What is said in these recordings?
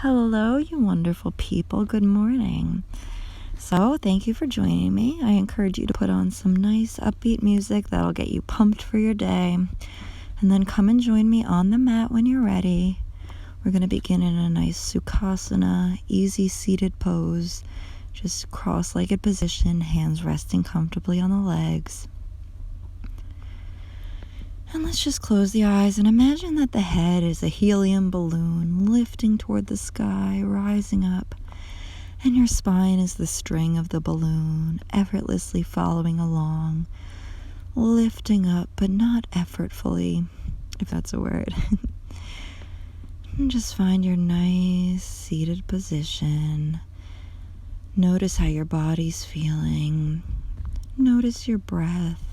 Hello, you wonderful people. Good morning. So, thank you for joining me. I encourage you to put on some nice upbeat music that'll get you pumped for your day. And then come and join me on the mat when you're ready. We're going to begin in a nice Sukhasana, easy seated pose. Just cross-legged position, hands resting comfortably on the legs. And let's just close the eyes and imagine that the head is a helium balloon lifting toward the sky, rising up. And your spine is the string of the balloon, effortlessly following along, lifting up, but not effortfully, if that's a word. And just find your nice seated position. Notice how your body's feeling. Notice your breath.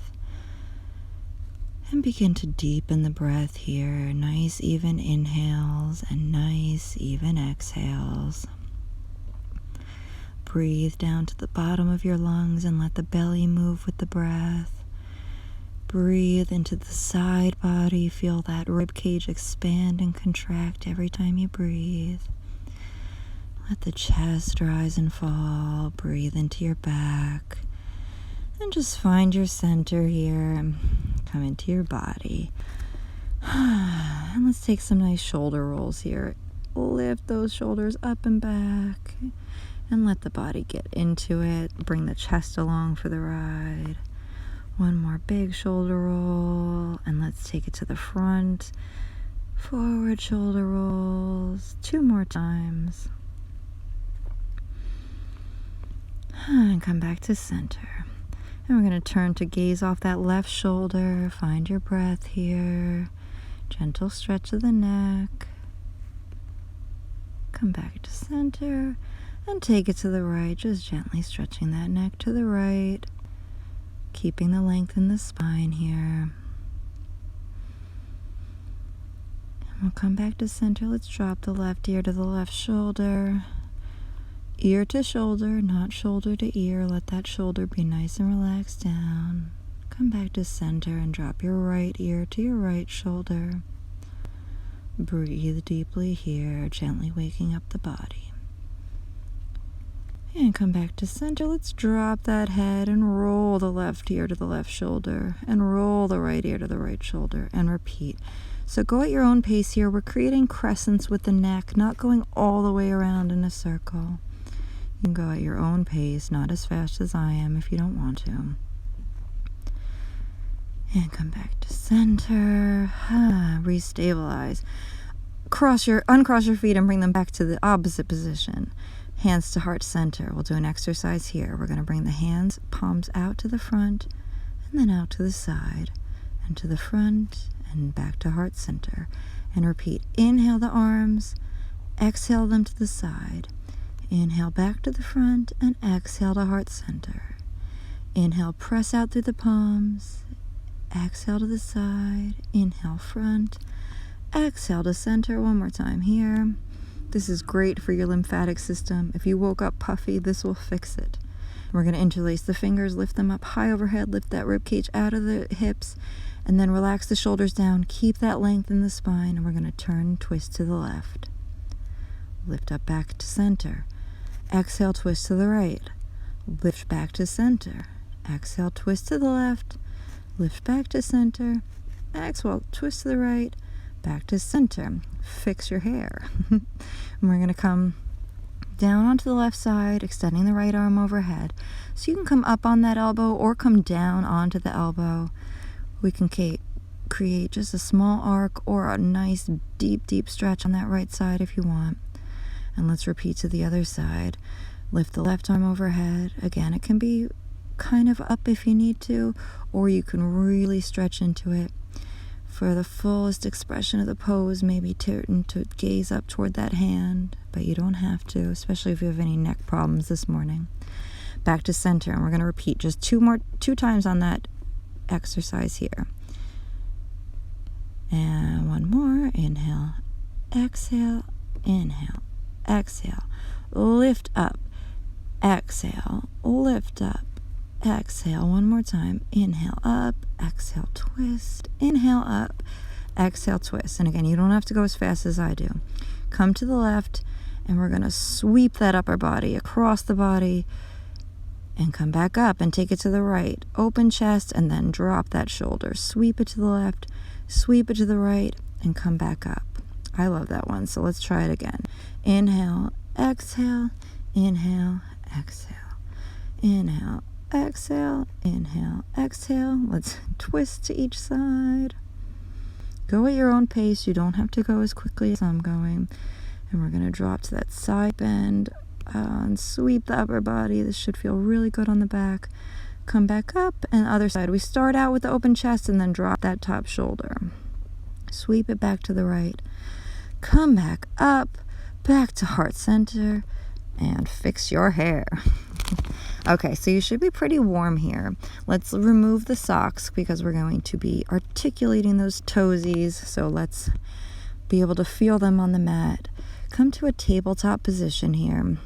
And begin to deepen the breath here. Nice even inhales and nice even exhales. Breathe down to the bottom of your lungs and let the belly move with the breath. Breathe into the side body. Feel that rib cage expand and contract every time you breathe. Let the chest rise and fall. Breathe into your back. And just find your center here. Come into your body. And let's take some nice shoulder rolls here. Lift those shoulders up and back. And let the body get into it. Bring the chest along for the ride. One more big shoulder roll. And let's take it to the front. Forward shoulder rolls. 2 more times. And come back to center. And we're going to turn to gaze off that left shoulder. Find your breath here. Gentle stretch of the neck. Come back to center. And take it to the right. Just gently stretching that neck to the right. Keeping the length in the spine here. And we'll come back to center. Let's drop the left ear to the left shoulder. Ear to shoulder, not shoulder to ear. Let that shoulder be nice and relaxed down. Come back to center and drop your right ear to your right shoulder. Breathe deeply here, gently waking up the body. And come back to center. Let's drop that head and roll the left ear to the left shoulder and roll the right ear to the right shoulder and repeat. So go at your own pace here. We're creating crescents with the neck, not going all the way around in a circle. You can go at your own pace, not as fast as I am if you don't want to. And come back to center. Restabilize. Uncross your feet and bring them back to the opposite position. Hands to heart center. We'll do an exercise here. We're going to bring the hands, palms out to the front, and then out to the side, and to the front, and back to heart center. And repeat. Inhale the arms, exhale them to the side. Inhale back to the front and exhale to heart center. Inhale, press out through the palms. Exhale to the side. Inhale, front. Exhale to center. One more time here. This is great for your lymphatic system. If you woke up puffy, this will fix it. We're going to interlace the fingers, lift them up high overhead, lift that rib cage out of the hips, and then relax the shoulders down. Keep that length in the spine, and we're going to turn and twist to the left. Lift up back to center. Exhale, twist to the right. Lift back to center. Exhale, twist to the left. Lift back to center. Exhale, twist to the right. Back to center. Fix your hair. And we're going to come down onto the left side, extending the right arm overhead. So you can come up on that elbow or come down onto the elbow. We can create just a small arc or a nice deep stretch on that right side if you want. And let's repeat to the other side. Lift the left arm overhead. Again, it can be kind of up if you need to, or you can really stretch into it. For the fullest expression of the pose, maybe turn to gaze up toward that hand, but you don't have to, especially if you have any neck problems this morning. Back to center, and we're going to repeat just 2 times on that exercise here. And one more. Inhale, exhale, inhale. Exhale, lift up, exhale, lift up, exhale. One more time. Inhale up, exhale, twist, inhale up, exhale, twist. And again, you don't have to go as fast as I do. Come to the left And we're going to sweep that upper body across the body and come back up and take it to the right. Open chest and then drop that shoulder. Sweep it to the left, sweep it to the right, and come back up. I love that one, so let's try it again. Inhale, exhale, inhale, exhale. Inhale, exhale, inhale, exhale. Let's twist to each side. Go at your own pace. You don't have to go as quickly as I'm going. And we're going to drop to that side bend and sweep the upper body. This should feel really good on the back. Come back up and other side. We start out with the open chest and then drop that top shoulder. Sweep it back to the right. Come back up, back to heart center, and fix your hair. Okay, so you should be pretty warm here. Let's remove the socks because we're going to be articulating those toesies. So let's be able to feel them on the mat. Come to a tabletop position here.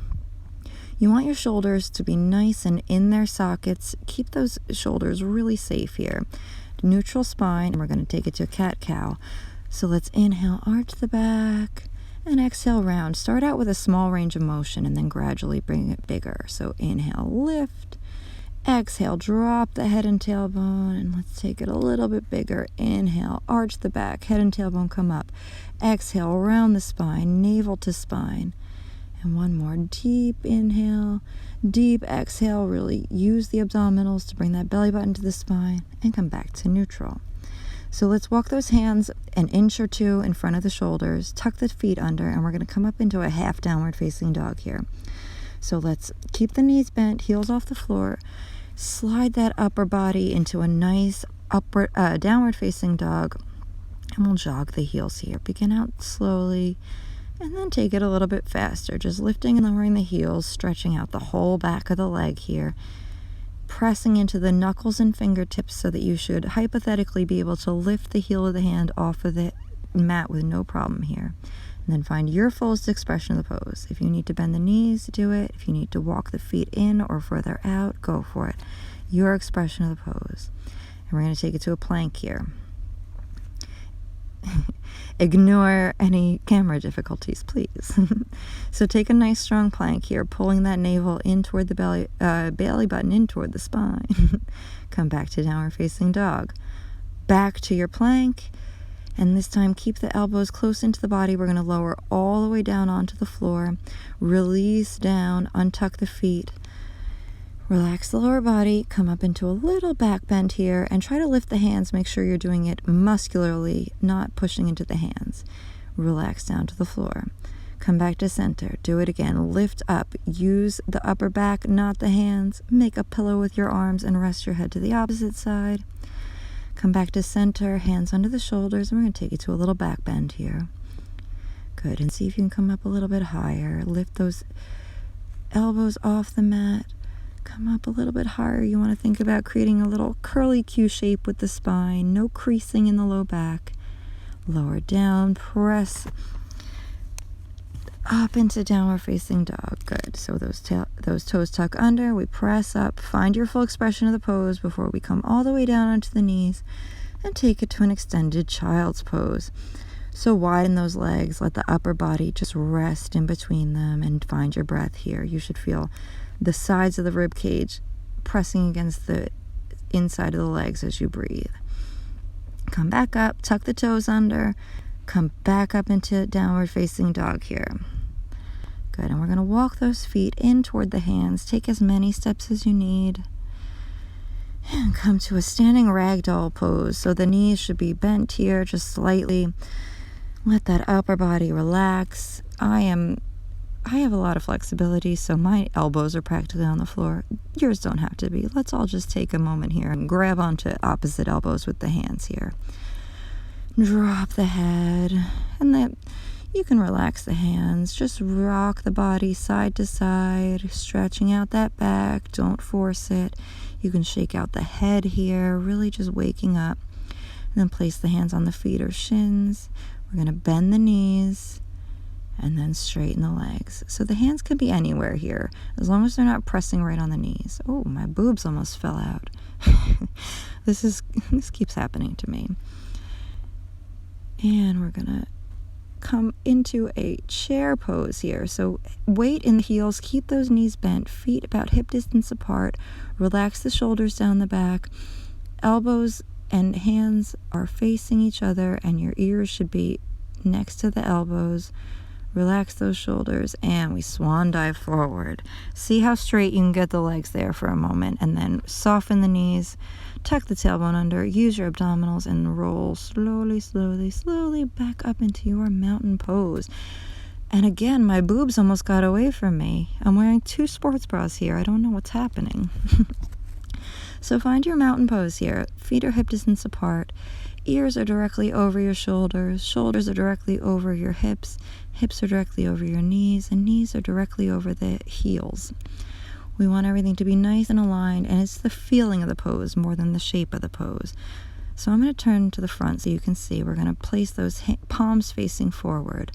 You want your shoulders to be nice and in their sockets. Keep those shoulders really safe here. Neutral spine, and we're going to take it to a cat-cow. So let's inhale, arch the back, and exhale, round. Start out with a small range of motion and then gradually bring it bigger. So inhale, lift. Exhale, drop the head and tailbone, and let's take it a little bit bigger. Inhale, arch the back, head and tailbone come up. Exhale, round the spine, navel to spine. And one more deep inhale, deep exhale. Really use the abdominals to bring that belly button to the spine and come back to neutral. So let's walk those hands an inch or two in front of the shoulders, tuck the feet under, and we're going to come up into a half downward facing dog here. So let's keep the knees bent, heels off the floor, slide that upper body into a nice upward, downward facing dog, and we'll jog the heels here. Begin out slowly, and then take it a little bit faster, just lifting and lowering the heels, stretching out the whole back of the leg here, pressing into the knuckles and fingertips so that you should hypothetically be able to lift the heel of the hand off of the mat with no problem here. And then find your fullest expression of the pose. If you need to bend the knees, do it. If you need to walk the feet in or further out, go for it. Your expression of the pose. And we're going to take it to a plank here. Ignore any camera difficulties, please. So take a nice strong plank here, pulling that navel in toward the belly button in toward the spine. Come back to downward facing dog. Back to your plank, and this time keep the elbows close into the body. We're going to lower all the way down onto the floor. Release down, untuck the feet. Relax the lower body, come up into a little back bend here, and try to lift the hands. Make sure you're doing it muscularly, not pushing into the hands. Relax down to the floor. Come back to center. Do it again. Lift up. Use the upper back, not the hands. Make a pillow with your arms and rest your head to the opposite side. Come back to center, hands under the shoulders, and we're going to take it to a little back bend here. Good, and see if you can come up a little bit higher. Lift those elbows off the mat. Come up a little bit higher. You want to think about creating a little curly Q shape with the spine. No creasing in the low back. Lower down. Press up into downward facing dog. Good. So those toes tuck under. We press up. Find your full expression of the pose before we come all the way down onto the knees and take it to an extended child's pose. So widen those legs. Let the upper body just rest in between them and find your breath here. You should feel the sides of the rib cage pressing against the inside of the legs as you breathe. Come back up, tuck the toes under, come back up into downward facing dog here. Good, and we're going to walk those feet in toward the hands. Take as many steps as you need. And come to a standing ragdoll pose. So the knees should be bent here just slightly. Let that upper body relax. I have a lot of flexibility, so my elbows are practically on the floor. Yours don't have to be. Let's all just take a moment here and grab onto opposite elbows with the hands here. Drop the head, and then you can relax the hands. Just rock the body side to side, stretching out that back. Don't force it. You can shake out the head here, really just waking up. And then place the hands on the feet or shins. We're going to bend the knees and then straighten the legs. So the hands can be anywhere here, as long as they're not pressing right on the knees. Oh, my boobs almost fell out. This keeps happening to me. And we're gonna come into a chair pose here. So weight in the heels, keep those knees bent, feet about hip distance apart, relax the shoulders down the back, elbows and hands are facing each other, and your ears should be next to the elbows. Relax those shoulders, and we swan dive forward. See how straight you can get the legs there for a moment, and then soften the knees, tuck the tailbone under, use your abdominals, and roll slowly, slowly, slowly back up into your mountain pose. And again, my boobs almost got away from me. I'm wearing 2 sports bras here. I don't know what's happening. So find your mountain pose here. Feet are hip distance apart. Ears are directly over your shoulders. Shoulders are directly over your hips. Hips are directly over your knees. And knees are directly over the heels. We want everything to be nice and aligned. And it's the feeling of the pose more than the shape of the pose. So I'm going to turn to the front so you can see. We're going to place those palms facing forward.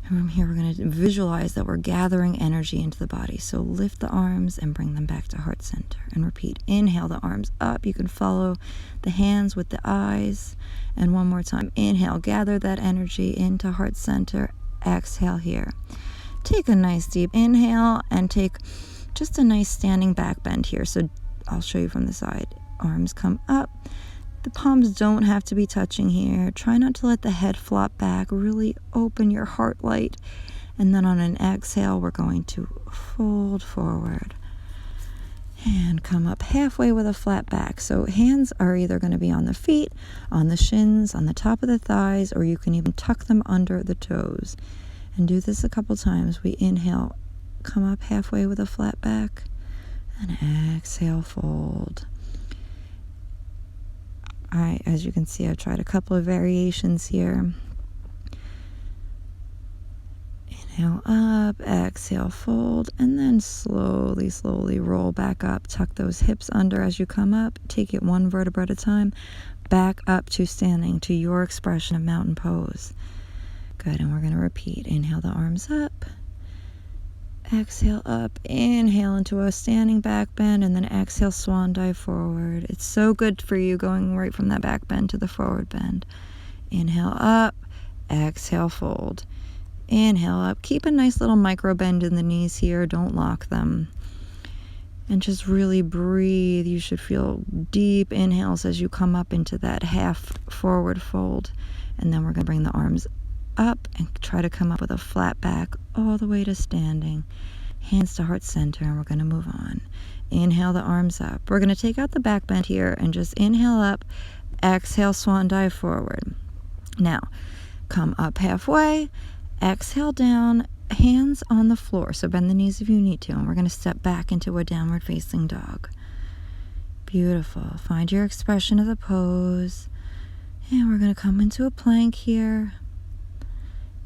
And from here, we're going to visualize that we're gathering energy into the body. So lift the arms and bring them back to heart center. And repeat. Inhale the arms up. You can follow the hands with the eyes. And one more time. Inhale. Gather that energy into heart center. Exhale here. Take a nice deep inhale and take just a nice standing back bend here. So I'll show you from the side. Arms come up. The palms don't have to be touching here. Try not to let the head flop back. Really open your heart light. And then on an exhale, we're going to fold forward. And come up halfway with a flat back. So hands are either going to be on the feet, on the shins, on the top of the thighs, or you can even tuck them under the toes. And do this a couple times. We inhale, come up halfway with a flat back, and exhale, fold. As you can see, I've tried a couple of variations here. Inhale up, exhale, fold, and then slowly, slowly roll back up. Tuck those hips under as you come up. Take it 1 vertebra at a time. Back up to standing, to your expression of mountain pose. Good, and we're going to repeat. Inhale the arms up. Exhale up, inhale into a standing back bend, and then exhale, swan dive forward. It's so good for you going right from that back bend to the forward bend. Inhale up, exhale, fold. Inhale up. Keep a nice little micro bend in the knees here. Don't lock them. And just really breathe. You should feel deep inhales as you come up into that half forward fold. And then we're going to bring the arms up and try to come up with a flat back all the way to standing. Hands to heart center, and we're going to move on. Inhale the arms up. We're going to take out the back bend here and just inhale up, exhale, swan dive forward. Now, come up halfway, exhale down, hands on the floor. So bend the knees if you need to, and we're going to step back into a downward facing dog. Beautiful. Find your expression of the pose. And we're going to come into a plank here.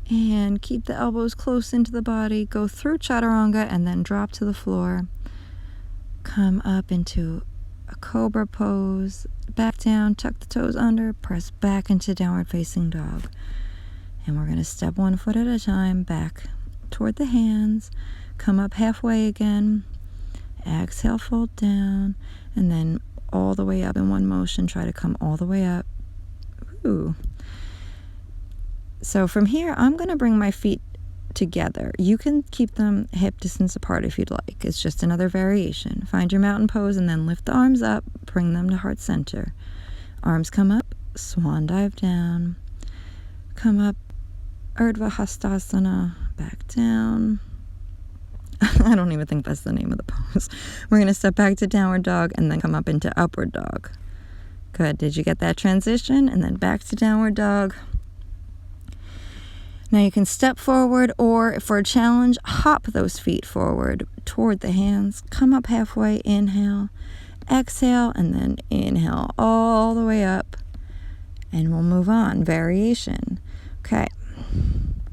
And keep the elbows close into the body. Go through chaturanga and then drop to the floor. Come up into a cobra pose. Back down, tuck the toes under, press back into downward facing dog. And we're going to step 1 foot at a time back toward the hands. Come up halfway again. Exhale, fold down. And then all the way up in one motion. Try to come all the way up. Ooh. So from here, I'm going to bring my feet together. You can keep them hip distance apart if you'd like. It's just another variation. Find your mountain pose and then lift the arms up. Bring them to heart center. Arms come up. Swan dive down. Come up. Urdhva Hastasana. Back down. I don't even think that's the name of the pose. We're going to step back to downward dog and then come up into upward dog. Good. Did you get that transition? And then back to downward dog. Now you can step forward, or for a challenge, hop those feet forward toward the hands. Come up halfway, inhale, exhale, and then inhale all the way up. And we'll move on. Variation. Okay.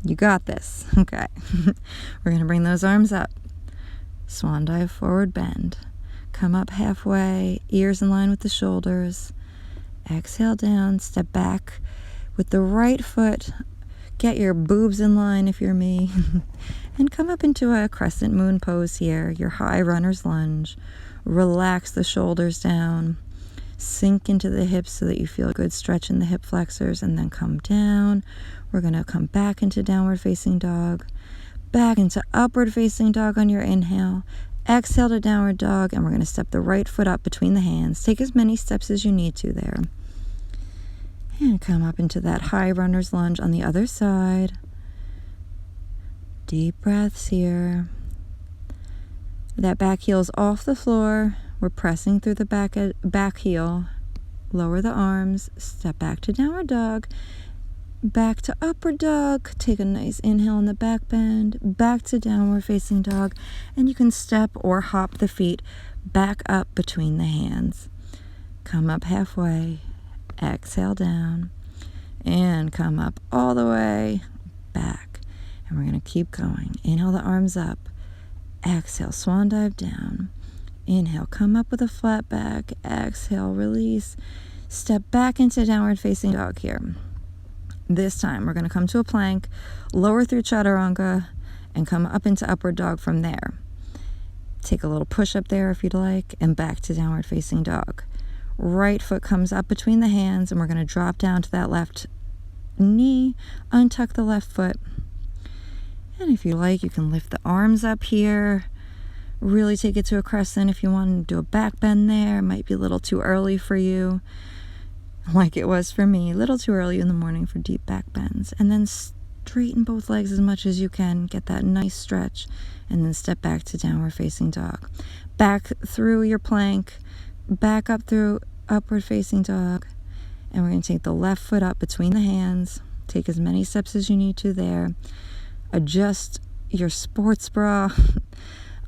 You got this. Okay. We're going to bring those arms up. Swan dive, forward bend. Come up halfway, ears in line with the shoulders. Exhale down, step back with the right foot. Get your boobs in line if you're me. And come up into a crescent moon pose here, your high runner's lunge. Relax the shoulders down. Sink into the hips so that you feel a good stretch in the hip flexors, and then come down. We're going to come back into downward facing dog, back into upward facing dog on your inhale. Exhale to downward dog, and we're going to step the right foot up between the hands. Take as many steps as you need to there. And come up into that high runner's lunge on the other side. Deep breaths here. That back heel is off the floor. We're pressing through the back heel. Lower the arms. Step back to downward dog. Back to upward dog. Take a nice inhale in the back bend. Back to downward facing dog. And you can step or hop the feet back up between the hands. Come up halfway. Exhale down. And come up all the way back. And we're going to keep going. Inhale the arms up. Exhale, swan dive down. Inhale, come up with a flat back. Exhale, release. Step back into downward facing dog here. This time, we're going to come to a plank, lower through chaturanga, and come up into upward dog from there. Take a little push up there if you'd like, and back to downward facing dog. Right foot comes up between the hands, and we're going to drop down to that left knee, untuck the left foot. And if you like, you can lift the arms up here. Really take it to a crescent if you want to do a back bend there. It might be a little too early for you, like it was for me. A little too early in the morning for deep back bends. And then straighten both legs as much as you can. Get that nice stretch. And then step back to downward facing dog. Back through your plank. Back up through upward facing dog. And we're going to take the left foot up between the hands. Take as many steps as you need to there. Adjust your sports bra,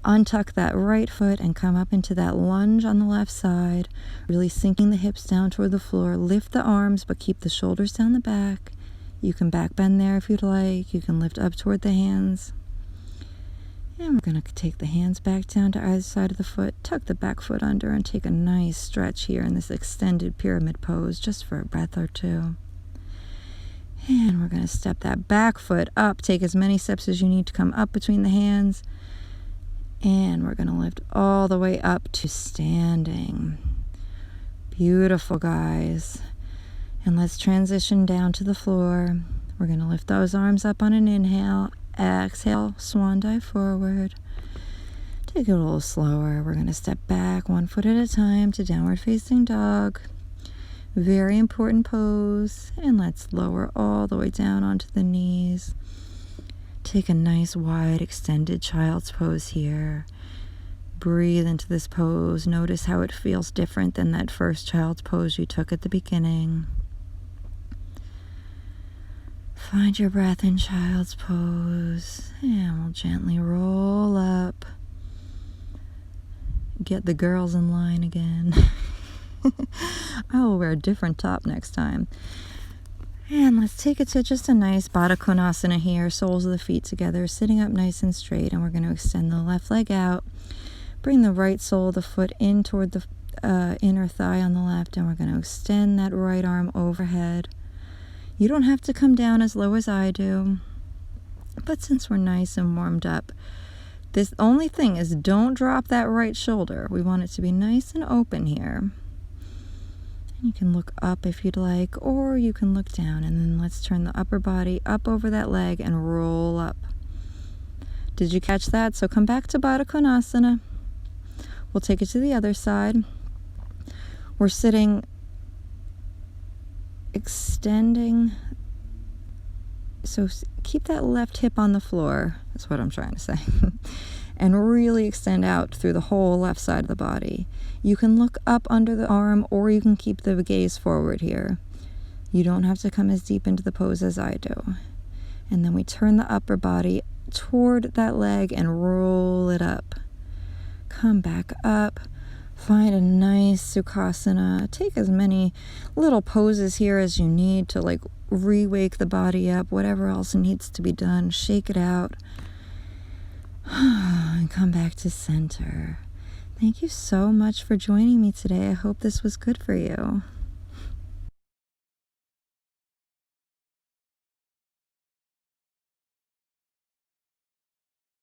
untuck that right foot, and come up into that lunge on the left side, really sinking the hips down toward the floor. Lift the arms, but keep the shoulders down the back. You can back bend there if you'd like. You can lift up toward the hands. And we're going to take the hands back down to either side of the foot, tuck the back foot under, and take a nice stretch here in this extended pyramid pose, just for a breath or two. And we're going to step that back foot up. Take as many steps as you need to come up between the hands. And we're going to lift all the way up to standing. Beautiful, guys. And let's transition down to the floor. We're going to lift those arms up on an inhale. Exhale, swan dive forward. Take it a little slower. We're going to step back one foot at a time to downward facing dog. Very important pose. And let's lower all the way down onto the knees. Take a nice wide extended child's pose here. Breathe into this pose. Notice how it feels different than that first child's pose you took at the beginning. Find your breath in child's pose. And we'll gently roll up. Get the girls in line again. I will wear a different top next time. And let's take it to just a nice Baddha Konasana here. Soles of the feet together, sitting up nice and straight. And we're going to extend the left leg out. Bring the right sole of the foot in toward the inner thigh on the left. And we're going to extend that right arm overhead. You don't have to come down as low as I do. But since we're nice and warmed up, this only thing is don't drop that right shoulder. We want it to be nice and open here. You can look up if you'd like, or you can look down. And then let's turn the upper body up over that leg and roll up. Did you catch that? So come back to Baddha Konasana. We'll take it to the other side. We're sitting, extending. So keep that left hip on the floor. That's what I'm trying to say. And really extend out through the whole left side of the body. You can look up under the arm, or you can keep the gaze forward here. You don't have to come as deep into the pose as I do. And then we turn the upper body toward that leg and roll it up. Come back up. Find a nice Sukhasana. Take as many little poses here as you need to like re-wake the body up. Whatever else needs to be done, shake it out. And come back to center. Thank you so much for joining me today. I hope this was good for you.